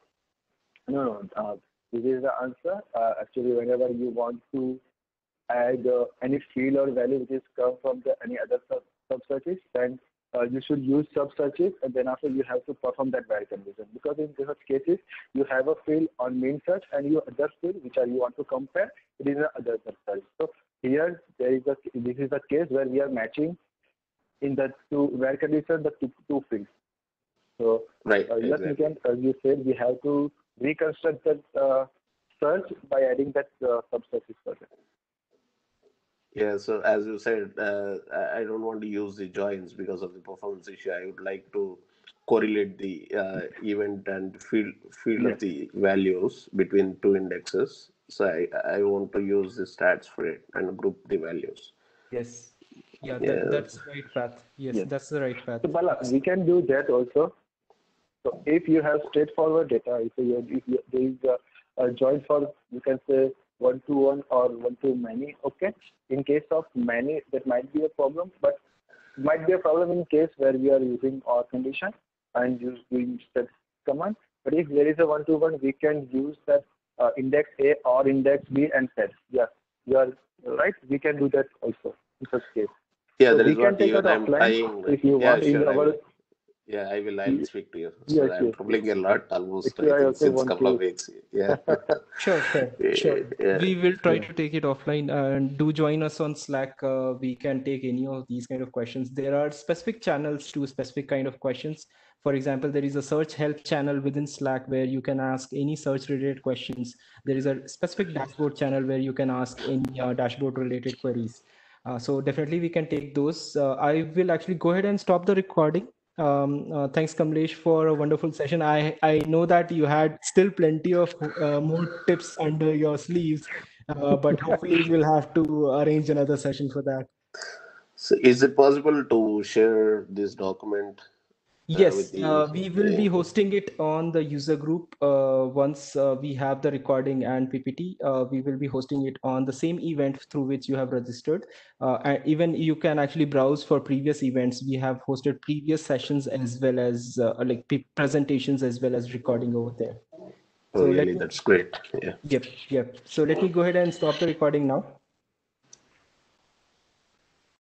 This is the answer. Actually, whenever you want to add any field or value which is come from any other sub searches, then you should use sub searches, and then after you have to perform that where condition. Because in such cases, you have a field on main search and your other field which are you want to compare, it is another search. So here this is a case where we are matching in the two where condition the two fields. So Right. yes, Exactly. we can, as you said, we have to reconstruct that search by adding that sub searches further. Yeah, so as you said, I don't want to use the joins because of the performance issue. I would like to correlate the event and field Yes. of the values between two indexes. So I want to use the stats for it and group the values. Yes. Yeah, Yeah. that's the right path. Yes, Yes. that's the right path. So Bala, we can do that also. So if you have straightforward data, if there is a join for, you can say 1-to-1 or 1-to-many, okay. In case of many, that might be a problem, but might be a problem in case where we are using OR condition and doing set command. But if there is a 1-to-1, we can use that index A or index B and set. Yeah, you are right. We can do that also in such case. Yeah, So that we is can what take even it I'm offline trying. if you Yeah, want in sure. our. I'll speak to you. Yes, So I'm yes. troubling a lot almost, Actually, I I think, also since want couple of to. weeks. Yeah. Sure. Yeah. We will try Yeah. to take it offline, and do join us on Slack. We can take any of these kind of questions. There are specific channels to specific kind of questions. For example, there is a search help channel within Slack where you can ask any search related questions. There is a specific dashboard channel where you can ask any dashboard related queries. So definitely we can take those. I will actually go ahead and stop the recording. Thanks, Kamlesh, for a wonderful session. I know that you had still plenty of more tips under your sleeves, but hopefully we'll have to arrange another session for that. So is it possible to share this document with Yes, the? we will be hosting it on the user group once we have the recording and PPT. We will be hosting it on the same event through which you have registered. And even you can actually browse for previous events. We have hosted previous sessions as well as like presentations as well as recording over there. Oh, So really? That's great. Yeah. Yep. So let me go ahead and stop the recording now.